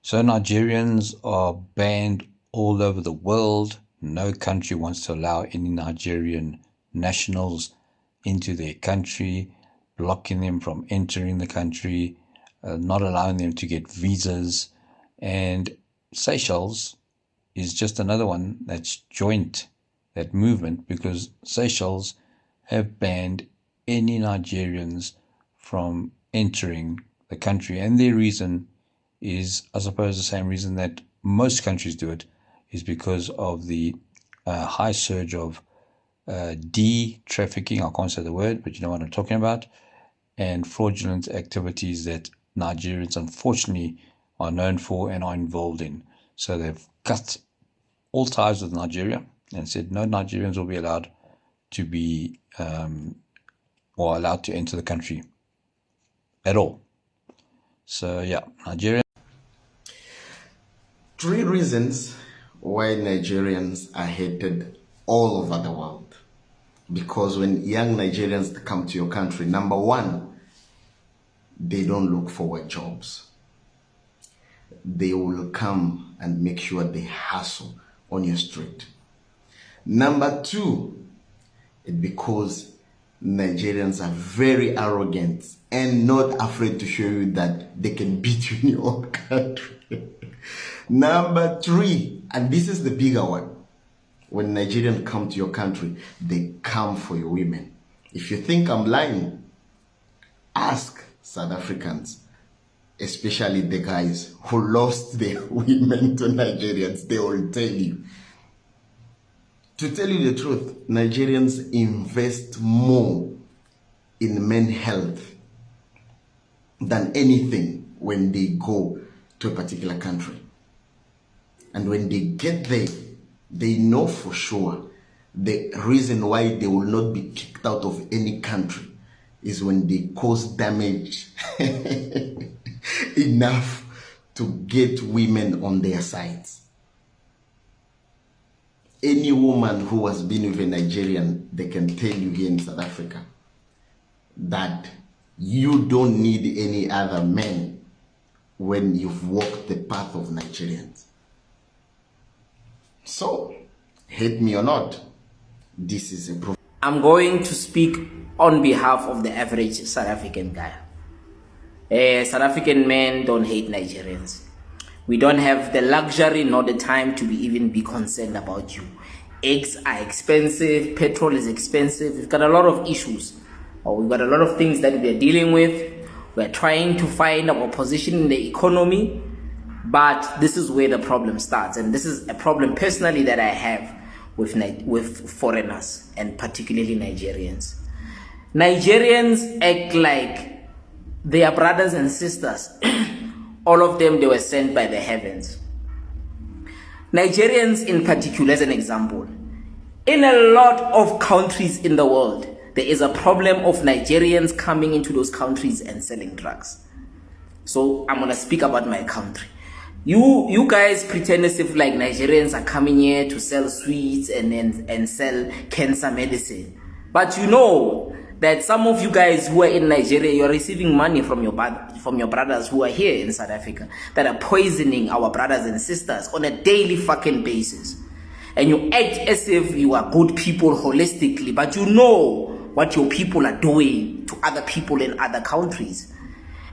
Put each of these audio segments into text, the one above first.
So Nigerians are banned all over the world. No country wants to allow any Nigerian nationals into their country, blocking them from entering the country, not allowing them to get visas. And Seychelles is just another one that's joined that movement, because Seychelles have banned any Nigerians from entering the country. And their reason is, I suppose, the same reason that most countries do it, is because of the high surge of trafficking. I can't say the word, but you know what I'm talking about, and fraudulent activities that Nigerians unfortunately are known for and are involved in. So they've cut all ties with Nigeria and said no Nigerians will be allowed to be or allowed to enter the country at all. So yeah, Nigeria. 3 reasons why Nigerians are hated all over the world. Because when young Nigerians come to your country, number 1, they don't look for jobs. They will come and make sure they hustle on your street. Number 2, it's because Nigerians are very arrogant and not afraid to show you that they can beat you in your own country. Number 3, and this is the bigger one, when Nigerians come to your country, they come for your women. If you think I'm lying, ask South Africans, especially the guys who lost their women to Nigerians. They will tell you. To tell you the truth, Nigerians invest more in men's health than anything when they go to a particular country. And when they get there, they know for sure the reason why they will not be kicked out of any country is when they cause damage enough to get women on their sides. Any woman who has been with a Nigerian, they can tell you here in South Africa that you don't need any other men when you've walked the path of Nigerians. So, hate me or not, this is a problem. I'm going to speak on behalf of the average South African guy. South African men don't hate Nigerians. We don't have the luxury nor the time to even be concerned about you. Eggs are expensive, petrol is expensive, we've got a lot of issues. We've got a lot of things that we're dealing with. We're trying to find our position in the economy, but this is where the problem starts. And this is a problem personally that I have with foreigners, and particularly Nigerians. Nigerians act like they are brothers and sisters. All of them, they were sent by the heavens. Nigerians in particular, as an example, in a lot of countries in the world, there is a problem of Nigerians coming into those countries and selling drugs. So I'm gonna speak about my country. You guys pretend as if like Nigerians are coming here to sell sweets and sell cancer medicine. But you know that some of you guys who are in Nigeria, you're receiving money from your brothers who are here in South Africa that are poisoning our brothers and sisters on a daily fucking basis. And you act as if you are good people holistically, but you know what your people are doing to other people in other countries.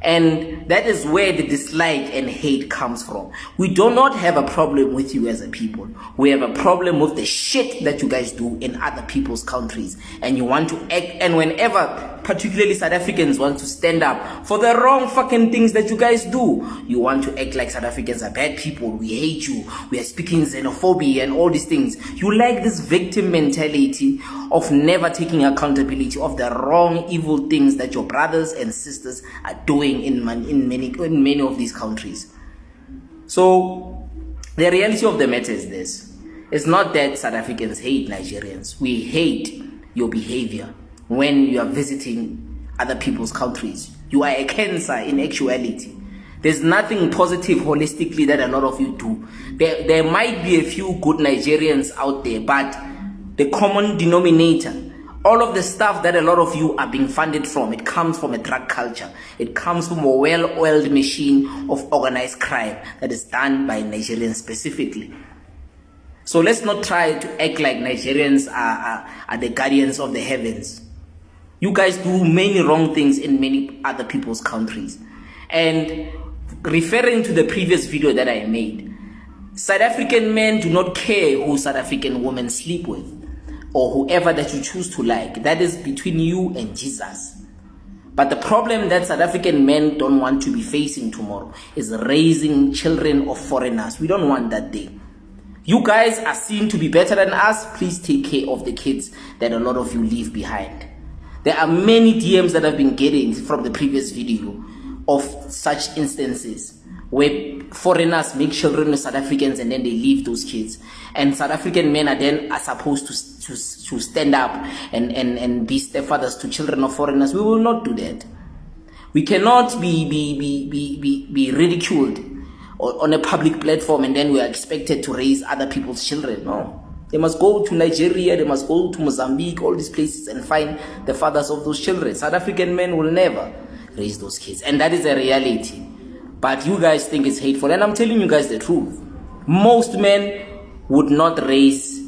And that is where the dislike and hate comes from. We do not have a problem with you as a people. We have a problem with the shit that you guys do in other people's countries. And you want to act, and whenever particularly South Africans want to stand up for the wrong fucking things that you guys do, you want to act like South Africans are bad people. We hate you. We are speaking xenophobia and all these things. You like this victim mentality of never taking accountability of the wrong, evil things that your brothers and sisters are doing in many of these countries. So the reality of the matter is this. It's not that South Africans hate Nigerians. We hate your behavior when you are visiting other people's countries. You are a cancer in actuality. There's nothing positive holistically that a lot of you do. There might be a few good Nigerians out there, but the common denominator All of the stuff that a lot of you are being funded from, it comes from a drug culture. It comes from a well-oiled machine of organized crime that is done by Nigerians specifically. So let's not try to act like Nigerians are the guardians of the heavens. You guys do many wrong things in many other people's countries. And referring to the previous video that I made, South African men do not care who South African women sleep with or whoever that you choose to like. That is between you and Jesus. But the problem that South African men don't want to be facing tomorrow is raising children of foreigners. We don't want that day. You guys are seen to be better than us. Please take care of the kids that a lot of you leave behind. There are many DMs that I've been getting from the previous video of such instances where foreigners make children with South Africans and then they leave those kids. And South African men are supposed to stand up and be stepfathers to children of foreigners. We will not do that. We cannot be ridiculed on a public platform and then we are expected to raise other people's children. No. They must go to Nigeria, they must go to Mozambique, all these places and find the fathers of those children. South African men will never raise those kids. And that is a reality. But you guys think it's hateful. And I'm telling you guys the truth. Most men would not raise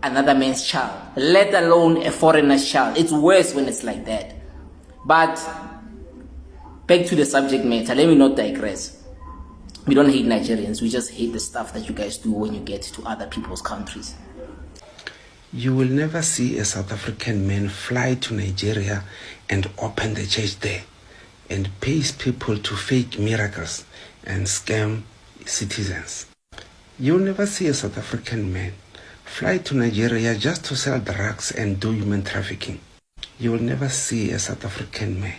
another man's child, let alone a foreigner's child. It's worse when it's like that. But back to the subject matter, let me not digress. We don't hate Nigerians, we just hate the stuff that you guys do when you get to other people's countries. You will never see a South African man fly to Nigeria and open the church there and pays people to fake miracles and scam citizens. You'll never see a South African man fly to Nigeria just to sell drugs and do human trafficking. You will never see a South African man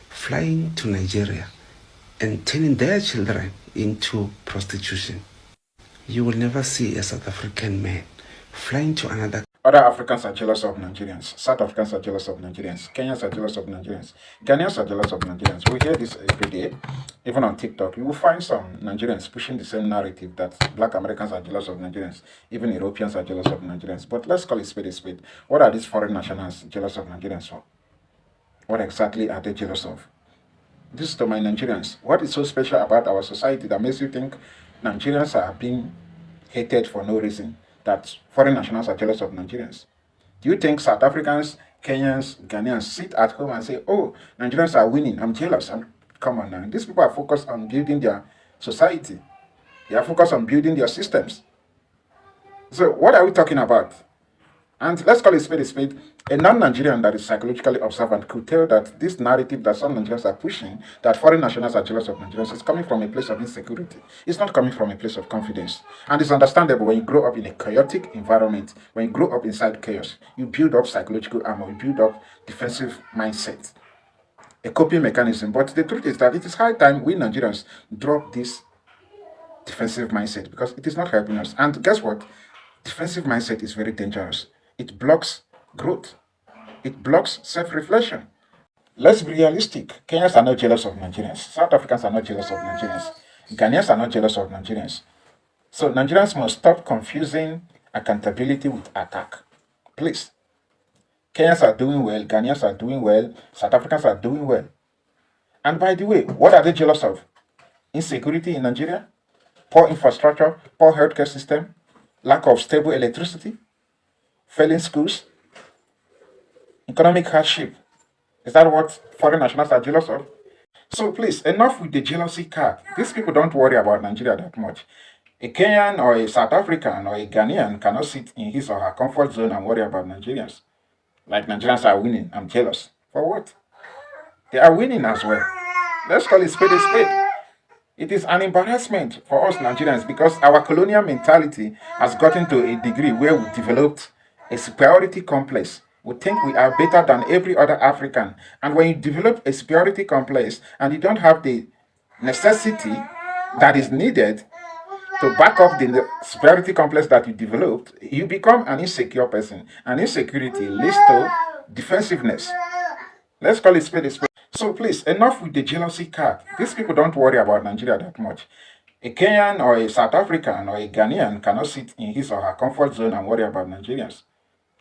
flying to Nigeria and turning their children into prostitution. You will never see a South African man flying to another. Other Africans are jealous of Nigerians. South Africans are jealous of Nigerians. Kenyans are jealous of Nigerians. Ghanaians are jealous of Nigerians. We hear this every day. Even on TikTok, you will find some Nigerians pushing the same narrative that Black Americans are jealous of Nigerians. Even Europeans are jealous of Nigerians. But let's call it spade a spade. What are these foreign nationals jealous of Nigerians for? What exactly are they jealous of? This is to my Nigerians. What is so special about our society that makes you think Nigerians are being hated for no reason? That foreign nationals are jealous of Nigerians? Do you think South Africans, Kenyans, Ghanaians sit at home and say, oh, Nigerians are winning, I'm jealous? Come on now. These people are focused on building their society. They are focused on building their systems. So what are we talking about? And let's call it spade a spade. A non-Nigerian that is psychologically observant could tell that this narrative that some Nigerians are pushing, that foreign nationals are jealous of Nigerians, is coming from a place of insecurity. It's not coming from a place of confidence. And it's understandable when you grow up in a chaotic environment, when you grow up inside chaos, you build up psychological armor, you build up defensive mindset, a coping mechanism. But the truth is that it is high time we Nigerians drop this defensive mindset because it is not helping us. And guess what? Defensive mindset is very dangerous. It blocks growth. It blocks self-reflection. Let's be realistic. Kenyans are not jealous of Nigerians. South Africans are not jealous of Nigerians. Ghanaians are not jealous of Nigerians. So Nigerians must stop confusing accountability with attack. Please. Kenyans are doing well. Ghanaians are doing well. South Africans are doing well. And by the way, what are they jealous of? Insecurity in Nigeria? Poor infrastructure? Poor healthcare system? Lack of stable electricity? Failing schools? Economic hardship? Is that what foreign nationals are jealous of? So please, enough with the jealousy card. These people don't worry about Nigeria that much. A Kenyan or a South African or a Ghanaian cannot sit in his or her comfort zone and worry about Nigerians. Like Nigerians are winning, I'm jealous. For what? They are winning as well. Let's call it spade a spade. It is an embarrassment for us Nigerians because our colonial mentality has gotten to a degree where we developed a superiority complex. We think we are better than every other African. And when you develop a superiority complex and you don't have the necessity that is needed to back up the superiority complex that you developed, you become an insecure person. And insecurity leads to defensiveness. Let's call it spade a spade. So please, enough with the jealousy card. These people don't worry about Nigeria that much. A Kenyan or a South African or a Ghanaian cannot sit in his or her comfort zone and worry about Nigerians.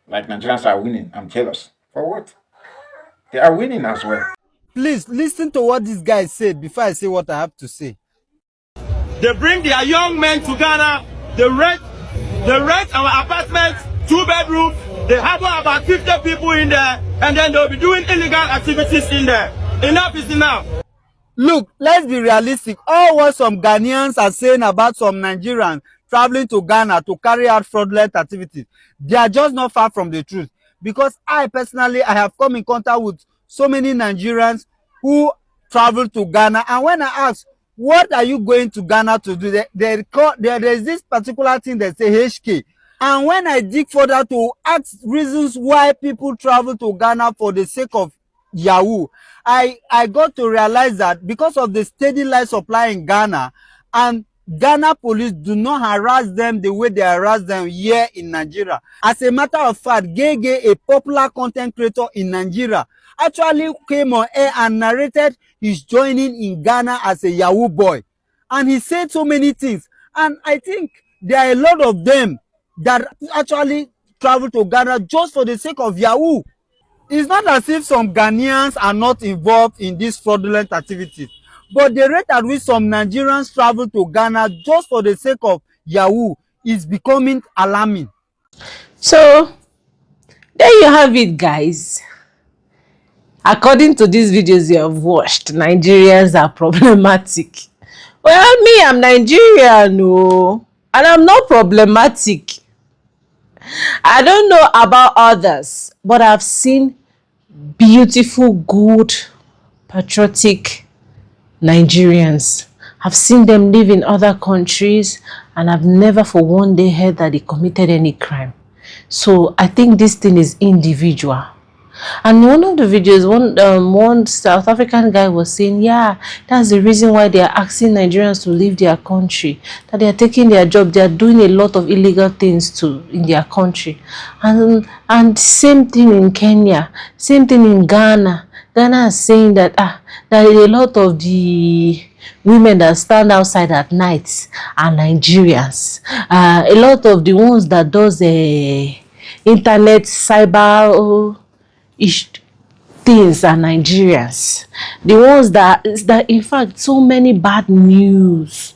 Like Nigerians are winning, I'm jealous. For what? They are winning as well. Please listen to what this guy said before I say what I have to say. They bring their young men to Ghana. They rent our apartments, 2 bedrooms. They have about 50 people in there, and then they'll be doing illegal activities in there. Enough is enough. Look, let's be realistic. All what some Ghanaians are saying about some Nigerians traveling to Ghana to carry out fraudulent activities, they are just not far from the truth. Because I personally, I have come in contact with so many Nigerians who travel to Ghana, and when I ask, what are you going to Ghana to do? There is this particular thing they say HK. And when I dig further to ask reasons why people travel to Ghana for the sake of Yahoo, I got to realize that because of the steady light supply in Ghana, and Ghana police do not harass them the way they harass them here in Nigeria. As a matter of fact, Gege, a popular content creator in Nigeria, actually came on air and narrated his joining in Ghana as a Yahoo boy. And he said so many things. And I think there are a lot of them that actually travel to Ghana just for the sake of Yahoo. It's not as if some Ghanaians are not involved in these fraudulent activities, but the rate at which some Nigerians travel to Ghana just for the sake of Yahoo is becoming alarming. So there you have it, guys. According to these videos you have watched, Nigerians are problematic. Well, me, I'm Nigerian, no, and I'm not problematic. I don't know about others, but I've seen beautiful, good, patriotic Nigerians. I've seen them live in other countries, and I've never for one day heard that they committed any crime. So I think this thing is individual. And one of the videos, one South African guy was saying, yeah, that's the reason why they are asking Nigerians to leave their country, that they are taking their job, they are doing a lot of illegal things in their country. And same thing in Kenya, same thing in Ghana. Ghana is saying that that a lot of the women that stand outside at night are Nigerians. A lot of the ones that does internet cyber things are Nigerians. The ones that in fact so many bad news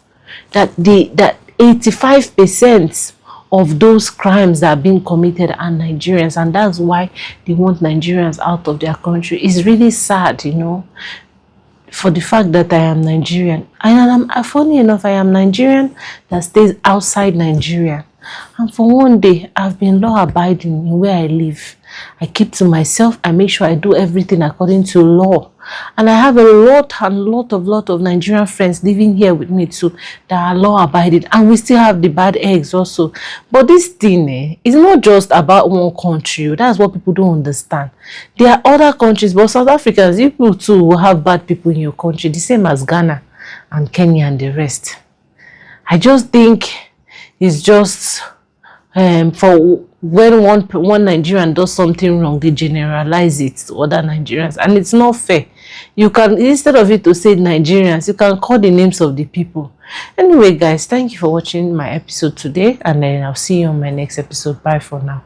that 85% of those crimes that are being committed are Nigerians, and that's why they want Nigerians out of their country. It's really sad, you know, for the fact that I am Nigerian. And funny enough, I am Nigerian that stays outside Nigeria. And for one day, I've been law-abiding in where I live. I keep to myself. I make sure I do everything according to law. And I have a lot of Nigerian friends living here with me too that are law-abiding. And we still have the bad eggs also. But this thing is not just about one country. That's what people don't understand. There are other countries, but South Africans, you people too will have bad people in your country, the same as Ghana and Kenya and the rest. I just think it's just for when one Nigerian does something wrong, they generalize it to other Nigerians, and it's not fair. You can, instead of it to say Nigerians, you can call the names of the people. Anyway, guys, thank you for watching my episode today, and then I'll see you on my next episode. Bye for now.